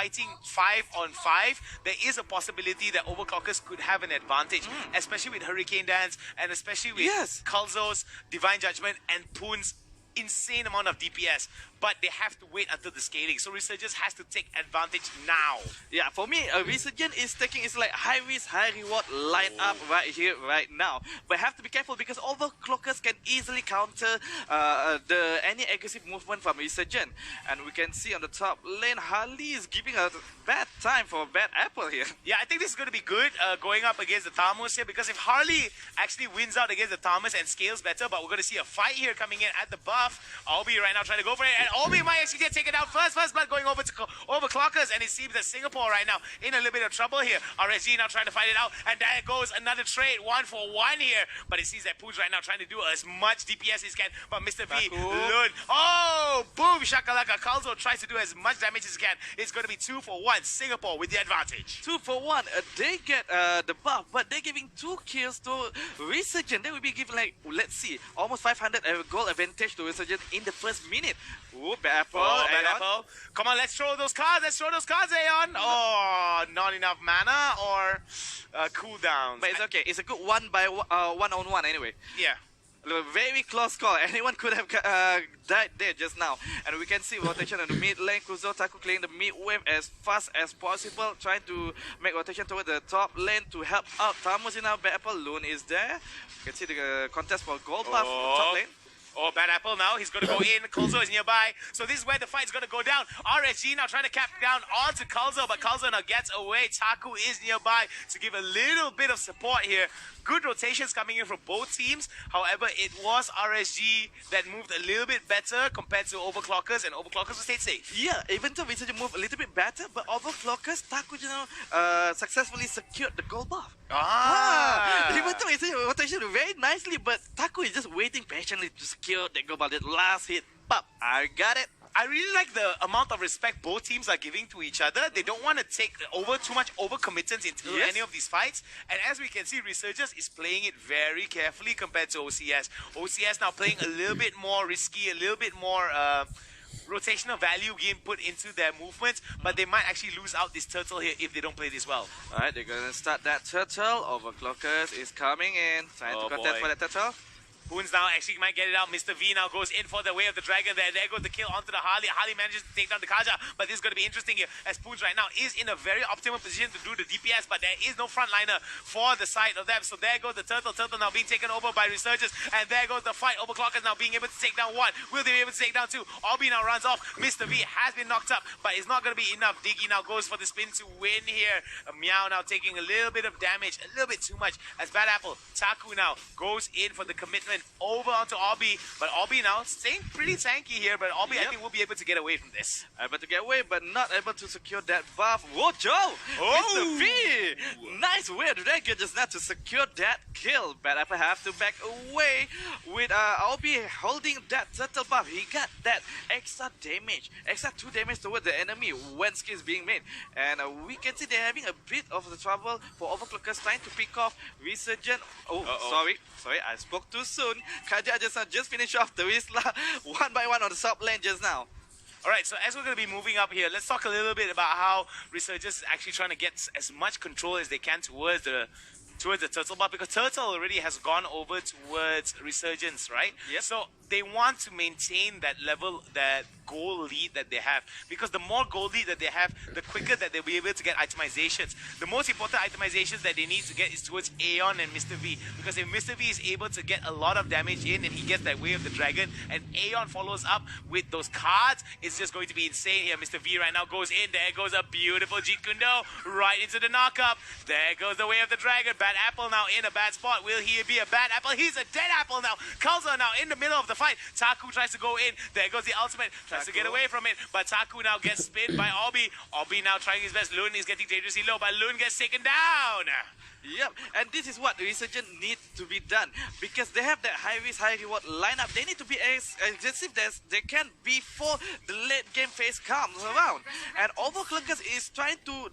fighting 5-on-5, there is a possibility that Overclockers could have an advantage, especially with Hurricane Dance and especially with Kalzo's Divine Judgment and Poon's insane amount of DPS, but they have to wait until the scaling. So Resurgence has to take advantage now. Yeah, for me, Resurgence is taking it's like high risk, high reward line up right here, right now. But have to be careful because Overclockers can easily counter any aggressive movement from Resurgence. And we can see on the top lane, Harley is giving a bad time for Bad Apple here. Yeah, I think this is going to be good going up against the Thamus here, because if Harley actually wins out against the Thamus and scales better, but we're going to see a fight here coming in at the buff. Albi right now trying to go for it, and Albi might actually get taken out first. First blood going over to Overclockers, and it seems that Singapore right now in a little bit of trouble here. RSG now trying to fight it out, and there goes another trade, 1-for-1 here. But it seems that Pooj right now trying to do as much DPS as he can, but Mr. V, Lun, oh, boom, shakalaka. Kalzo tries to do as much damage as he can. It's going to be 2-for-1, Singapore with the advantage. 2-for-1, they get the buff, but they're giving 2 kills to Resurgence. They will be given, like, let's see, almost 500 gold advantage to Resurgence in the first minute. Ooh, Bad Apple. Oh, Bad Apple. Come on, let's throw those cards. Let's throw those cards, Aeon. Oh, not enough mana or cooldowns. But it's okay. It's a good one-on-one anyway. Yeah. A very close call. Anyone could have died there just now. And we can see rotation on the mid lane. Kuzo Taku clearing the mid wave as fast as possible, trying to make rotation toward the top lane to help out Thamus in our Bad Apple. Loon is there. You can see the contest for gold buff top lane. Oh, Bad Apple now. He's going to go in. Kalzo is nearby. So this is where the fight's going to go down. RSG now trying to cap down onto Kalzo, but Kalzo now gets away. Taku is nearby to give a little bit of support here. Good rotations coming in from both teams. However, it was RSG that moved a little bit better compared to Overclockers, and Overclockers stayed safe. Yeah, even though Resurgence moved a little bit better, but Overclockers, Taku, successfully secured the gold buff. Even though Resurgence rotation very nicely, but Taku is just waiting patiently to secure the gold buff. That last hit, pop, I got it. I really like the amount of respect both teams are giving to each other. They don't want to take too much overcommittance into any of these fights. And as we can see, Resurgence is playing it very carefully compared to OCS. OCS now playing a little bit more risky, a little bit more rotational value being put into their movements, but they might actually lose out this turtle here if they don't play this well. Alright, they're going to start that turtle. Overclockers is coming in, trying to contest for that turtle. Poons now actually might get it out. Mr. V now goes in for the Way of the Dragon there. There goes the kill onto the Harley. Harley manages to take down the Kaja, but this is going to be interesting here as Poons right now is in a very optimal position to do the DPS, but there is no frontliner for the side of them. So there goes the turtle. Turtle now being taken over by Resurgence, and there goes the fight. Overclockers now being able to take down one. Will they be able to take down two? Albi now runs off. Mr. V has been knocked up, but it's not going to be enough. Diggy now goes for the spin to win here. Meow now taking a little bit of damage, a little bit too much as Bad Apple. Taku now goes in for the commitment over onto Albi, but Albi now staying pretty tanky here, but Albi I think will be able to get away from this. Able to get away, but not able to secure that buff. Whoa, Joe! Mr. V! Nice way of Dragon just now to secure that kill. Bad Apple have to back away with Albi holding that turtle buff. He got that extra damage, extra 2 damage towards the enemy when skill is being made. And we can see they're having a bit of the trouble for Overclockers trying to pick off Resurgence. Sorry, I spoke too soon. Kaja just finished off the Whistler one by one on the top lane just now. Alright, so as we're going to be moving up here, let's talk a little bit about how Resurgence is actually trying to get as much control as they can towards the turtle buff, because turtle already has gone over towards Resurgence, right? Yep. So they want to maintain that level, that goal lead that they have, because the more goal lead that they have, the quicker that they'll be able to get itemizations. The most important itemizations that they need to get is towards Aeon and Mr. V, because if Mr. V is able to get a lot of damage in and he gets that Way of the Dragon and Aeon follows up with those cards, it's just going to be insane here. Mr. V right now goes in, there goes a beautiful Jeet Kundo right into the knockup. There goes the Way of the Dragon. Bad Apple now in a bad spot. Will he be a bad apple? He's a dead apple now. Kalza now in the middle of the fight. Taku tries to go in. There goes the ultimate. Tries to get away from it, but Taku now gets spinned by Albi. Albi now trying his best. Lun is getting dangerously low, but Lun gets taken down. Yep, and this is what Resurgence needs to be done, because they have that high risk, high reward lineup. They need to be as aggressive as they can before the late game phase comes around. And Overclockers is trying to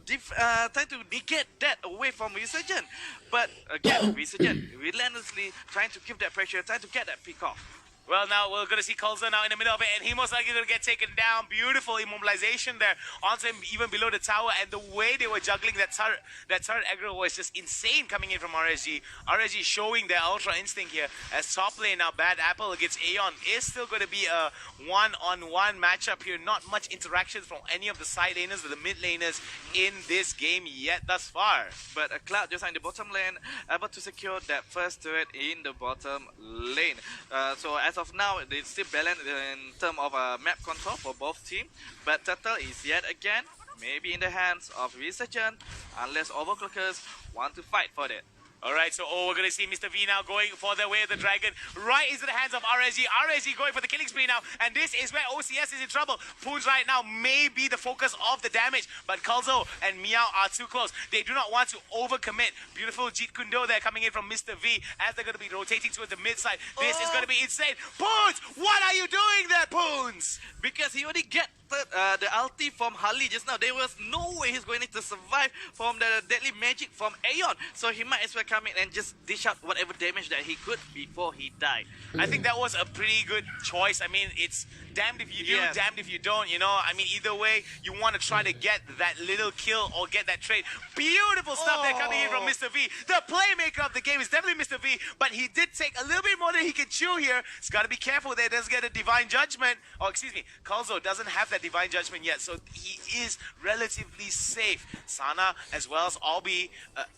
negate that away from Resurgence. But again, Resurgence relentlessly trying to keep that pressure, trying to get that pick off. Well, now we're going to see Kulza now in the middle of it, and he most likely going to get taken down. Beautiful immobilization there onto him, even below the tower, and the way they were juggling that turret aggro was just insane coming in from RSG. RSG showing their ultra instinct here as top lane now. Bad Apple against Aeon is still going to be a one-on-one matchup here. Not much interactions from any of the side laners or the mid laners in this game yet thus far. But Cloud just in the bottom lane, able to secure that first turret in the bottom lane. So as of now, it's still balanced in terms of map control for both teams. But Turtle is yet again maybe in the hands of Resurgence, unless Overclockers want to fight for that. Alright, so we're going to see Mr. V now going for the way of the dragon right into the hands of RSG. RSG going for the killing spree now, and this is where OCS is in trouble. Poons right now may be the focus of the damage, but Kulzo and Meow are too close. They do not want to overcommit. Beautiful Jeet Kundo there coming in from Mr. V as they're going to be rotating towards the mid side. This is going to be insane. Poons, what are you doing there, Poons? Because he already get the ulti from Harley just now. There was no way he's going to survive from the deadly magic from Aeon. So he might as well come in and just dish out whatever damage that he could before he died. I think that was a pretty good choice. I mean, it's damned if you do, damned if you don't, you know. I mean, either way, you want to try to get that little kill or get that trade. Beautiful stuff there coming in from Mr. V. The playmaker of the game is definitely Mr. V, but he did take a little bit more than he can chew here. He's got to be careful there. Doesn't get a divine judgment. Oh, excuse me. Kulzo doesn't have that divine judgment yet, so he is relatively safe. Sana as well as Albi,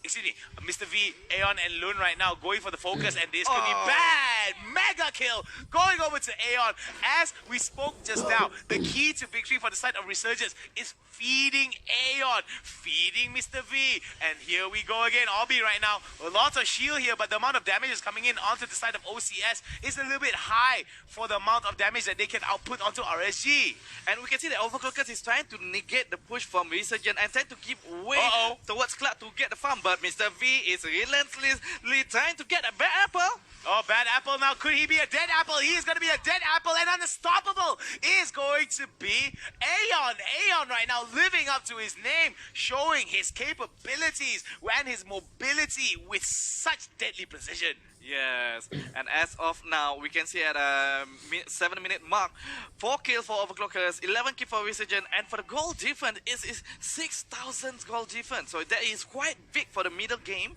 Mr. V, Aeon and Lun right now going for the focus, and this could be bad. Mega kill going over to Aeon. As we spoke just now, the key to victory for the side of Resurgence is feeding Aeon, feeding Mr. V, and here we go again. Albi right now, a lot of shield here, but the amount of damage is coming in onto the side of OCS is a little bit high for the amount of damage that they can output onto RSG. And we can see that Overclockers is trying to negate the push from Resurgence and trying to keep way towards Cloud to get the farm, but Mr. V is relentlessly trying to get a bad apple. Oh, bad apple now. Could he be a dead apple? He is going to be a dead apple, and unstoppable is going to be Aeon. Aeon right now living up to his name, showing his capabilities and his mobility with such deadly precision. Yes, and as of now, we can see at a 7-minute mark, 4 kills for Overclockers, 11 kills for Resurgence, and for the goal difference is 6,000 goal difference. So that is quite big for the middle game,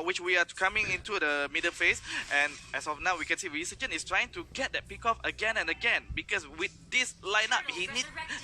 which we are coming into the middle phase. And as of now, we can see Resurgence is trying to get that pick off again and again, because with this lineup,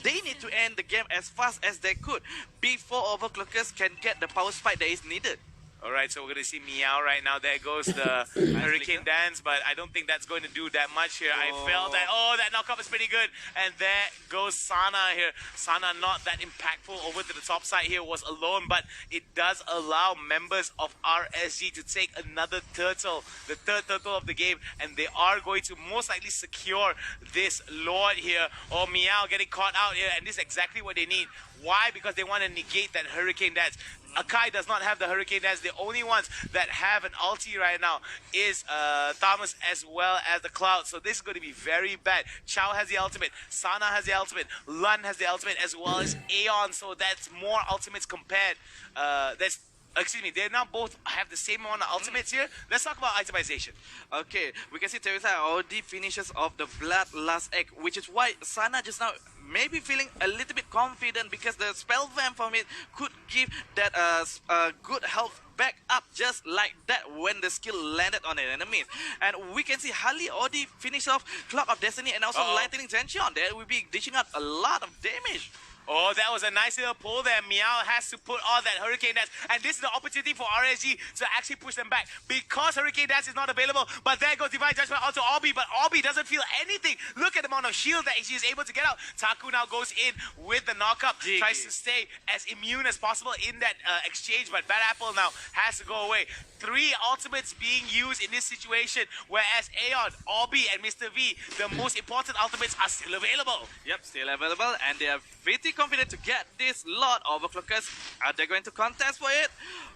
they need to end the game as fast as they could before Overclockers can get the power spike that is needed. Alright, so we're going to see Meow right now. There goes the Hurricane Dance, but I don't think that's going to do that much here. I felt that, that knockup is pretty good. And there goes Sana here. Sana not that impactful over to the top side here, was alone, but it does allow members of RSG to take another turtle, the third turtle of the game, and they are going to most likely secure this Lord here. Oh, Meow getting caught out here, and this is exactly what they need. Why? Because they want to negate that Hurricane Dance. Akai does not have the Hurricane Dance. The only ones that have an ulti right now is Thomas as well as the Cloud. So this is going to be very bad. Chao has the ultimate. Sana has the ultimate. Lun has the ultimate as well as Aeon. So that's more ultimates compared. They now both have the same amount of ultimates here. Let's talk about itemization. Okay, we can see Teresa already finishes off the Bloodlust Egg, which is why Sana just now maybe feeling a little bit confident, because the spell vamp from it could give that good health back up just like that when the skill landed on an enemy. And we can see Harley already finished off Clock of Destiny and also Lightning Tension. There will be dishing out a lot of damage. Oh, that was a nice little pull there. Meow has to put on that Hurricane Dance. And this is the opportunity for RSG to actually push them back, because Hurricane Dance is not available. But there goes Divine Judgment onto Albi, but Albi doesn't feel anything. Look at the amount of shield that she is able to get out. Taku now goes in with the knockup, tries to stay as immune as possible in that exchange, but Bad Apple now has to go away. 3 ultimates being used in this situation, whereas Aeon, Albi, and Mr. V, the most important ultimates are still available. Yep, still available, and they are pretty confident to get this lot. Overclockers, are they going to contest for it?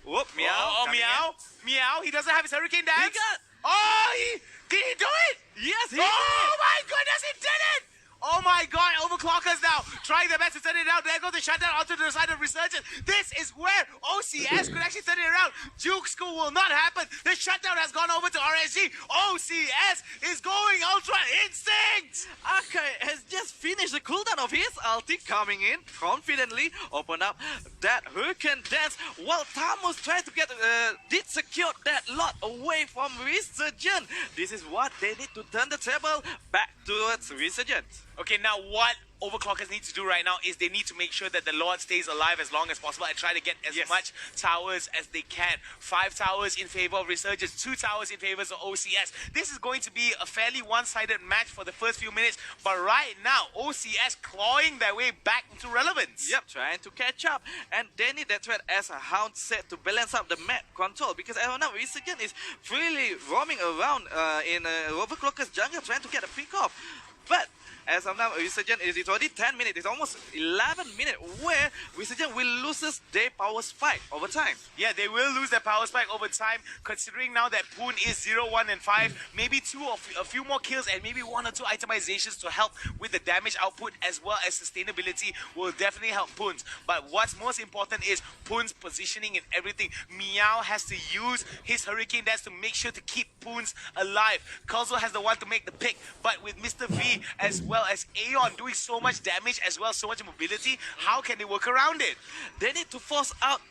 Whoop, Meow. Meow. Meow, he doesn't have his Hurricane Dance. He got... Did he do it? Yes, he did. Oh my goodness, he did it! Oh my god, Overclockers now trying their best to turn it around. There goes the shutdown onto the side of Resurgence. This is where OCS could actually turn it around. Juke School will not happen. The shutdown has gone over to RSG. OCS is going Ultra Instinct. Akai has just finished the cooldown of his ulti, coming in confidently, open up that Hurricane Dance, while Tamus tried to did secure that lot away from Resurgence. This is what they need to turn the table back towards Resurgence. Okay, now what Overclockers need to do right now is they need to make sure that the Lord stays alive as long as possible and try to get as much towers as they can. 5 towers in favor of Resurgence, 2 towers in favor of OCS. This is going to be a fairly one-sided match for the first few minutes, but right now, OCS clawing their way back into relevance. Yep, trying to catch up, and they need that threat as a Hound set to balance up the map control, because as of now, Resurgence is freely roaming around in Overclockers jungle trying to get a pick off. But as of now, Resurgence it's already 10 minutes, it's almost 11 minutes where Resurgence will lose their power spike over time. Yeah, they will lose their power spike over time, considering now that Poon is 0, 1, and 5. Maybe a few more kills and maybe 1 or 2 itemizations to help with the damage output as well as sustainability will definitely help Poons. But what's most important is Poon's positioning and everything. Meow has to use his Hurricane Dance to make sure to keep Poons alive. Kulzo has the one to make the pick, but with Mr. V as well as Aeon doing so much damage as well as so much mobility, how can they work around it? They need to force out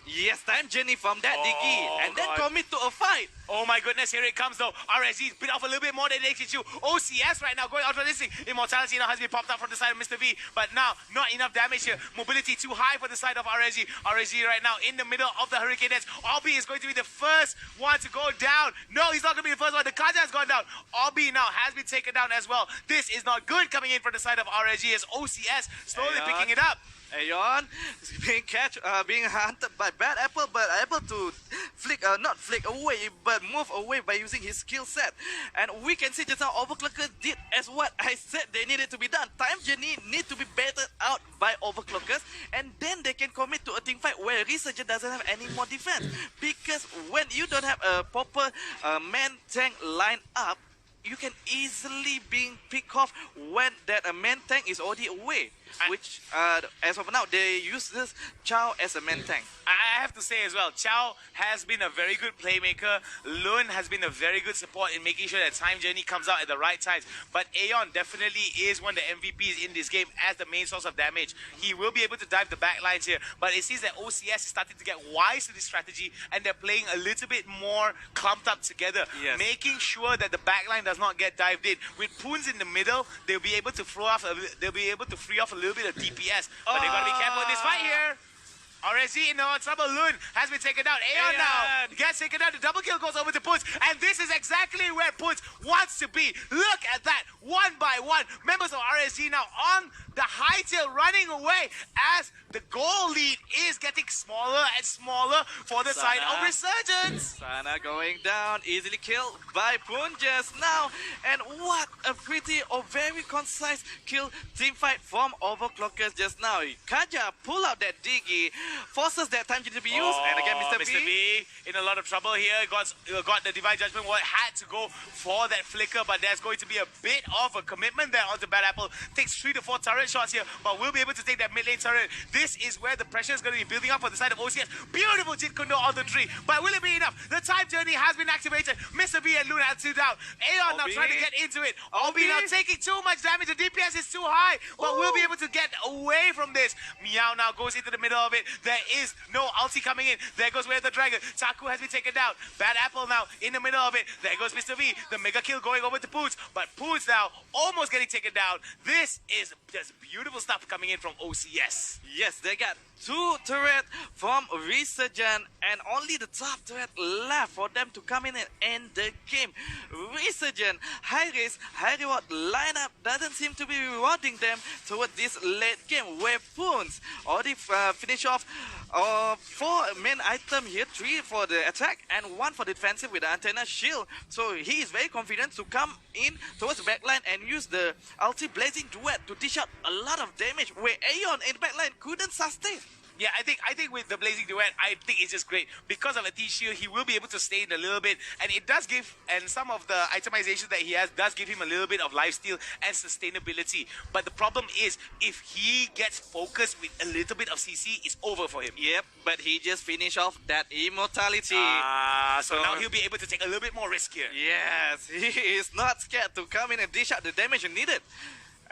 time journey from that Diggy and then commit to a fight. Oh my goodness, here it comes though. RSG bit off a little bit more than HHU. OCS right now going out for this thing. Immortality now has been popped up from the side of Mr. V, but now not enough damage here. Mobility too high for the side of RSG. RSG right now in the middle of the Hurricane Dance. Obby is going to be the first one to go down. No, he's not going to be the first one. The Kaja has gone down. Obby now has been taken down as well. This is not good coming in from the side of RSG as OCS slowly picking it up. Aeon is being hunted by Bad Apple, but able to not flick away, but move away by using his skill set. And we can see just now Overclockers did as what I said they needed to be done. Time journey need to be baited out by Overclockers, and then they can commit to a team fight where Resurgence doesn't have any more defense. Because when you don't have a proper man tank line up, you can easily being picked off when that man tank is already away. Which, as of now, they use this Chow as a man tank. I have to say as well, Chow has been a very good playmaker. Lun has been a very good support in making sure that Time Journey comes out at the right times. But Aeon definitely is one of the MVPs in this game as the main source of damage. He will be able to dive the backlines here. But it seems that OCS is starting to get wise to this strategy and they're playing a little bit more clumped up together. Yes. Making sure that the backline does not get dived in. With Poons in the middle, they'll be able to free off a little bit of DPS. But they gotta be careful in this fight here. RSG in trouble. Lun has been taken down. Aeon now gets taken down. The double kill goes over to Poons. And this is exactly where Poons wants to be. Look at that. 1 by 1. Members of RSG now on the high tail running away as the goal lead is getting smaller and smaller for the side of Resurgence. Sana going down, easily killed by Poon just now. And what a pretty or very concise kill team fight from Overclockers just now. Kaja pull out that Diggy, forces that time to be used, and again Mr. V in a lot of trouble here. Got the Divine Judgment. Had to go for that flicker, but there's going to be a bit of a commitment there onto Bad Apple. Takes 3 to 4 turret shots here, but we'll be able to take that mid lane turret. This is where the pressure is going to be building up for the side of OCS. Beautiful Jit Kundo on the tree, but will it be enough? The time journey has been activated. Mr. B and Luna are 2 down. Aeon now trying to get into it. Obi now taking too much damage. The DPS is too high, but we'll be able to get away from this. Meow now goes into the middle of it. There is no ulti coming in. There goes Where the Dragon. Taku has been taken down. Bad Apple now in the middle of it. There goes Mr. V. The mega kill going over to Poons, but Poons now almost getting taken down. This is just beautiful stuff coming in from OCS. Yes, they got 2 turrets from Resurgence and only the top turret left for them to come in and end the game. Resurgence, high risk, high reward lineup doesn't seem to be rewarding them towards this late game where Poons already finish off 4 main item here, 3 for the attack and 1 for the defensive with the antenna shield. So he is very confident to come in towards the backline and use the ulti blazing duet to dish out a lot of damage where Aeon in the backline couldn't sustain. Yeah, I think with the Blazing Duet, I think it's just great. Because of a T-Shield, he will be able to stay in a little bit, and it does give, and some of the itemization that he has does give him a little bit of lifesteal and sustainability. But the problem is, if he gets focused with a little bit of CC, it's over for him. Yep, but he just finished off that immortality. So now he'll be able to take a little bit more risk here. Yes, he is not scared to come in and dish out the damage needed.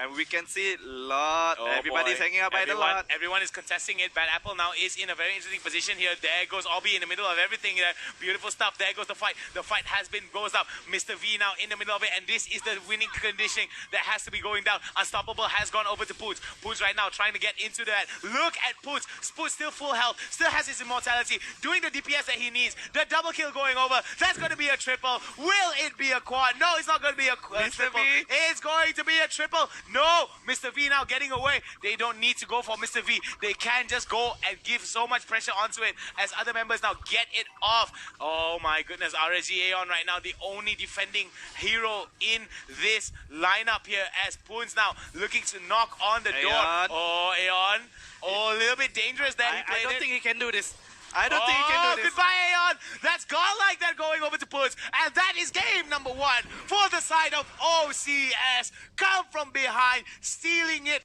And we can see a lot. Everybody's hanging out by the lot. Everyone is contesting it. Bad Apple now is in a very interesting position here. There goes Obi in the middle of everything. Beautiful stuff. There goes the fight. The fight goes up. Mr. V now in the middle of it. And this is the winning conditioning that has to be going down. Unstoppable has gone over to Poots. Poots right now trying to get into that. Look at Poots. Poots still full health. Still has his immortality. Doing the DPS that he needs. The double kill going over. That's going to be a triple. Will it be a quad? No, it's not going to be a triple. It's going to be a triple. No, Mr. V now getting away. They don't need to go for Mr. V. They can just go and give so much pressure onto it as other members now get it off. Oh my goodness, RSG Aeon right now, the only defending hero in this lineup here as Poons now looking to knock on the door. Oh, Aeon. Oh, a little bit dangerous there. I don't think he can do this. I don't think he can do this. Goodbye, Aeon. That's gone like that going over to Poots. And that is game number 1 for the side of OCS. Come from behind, stealing it.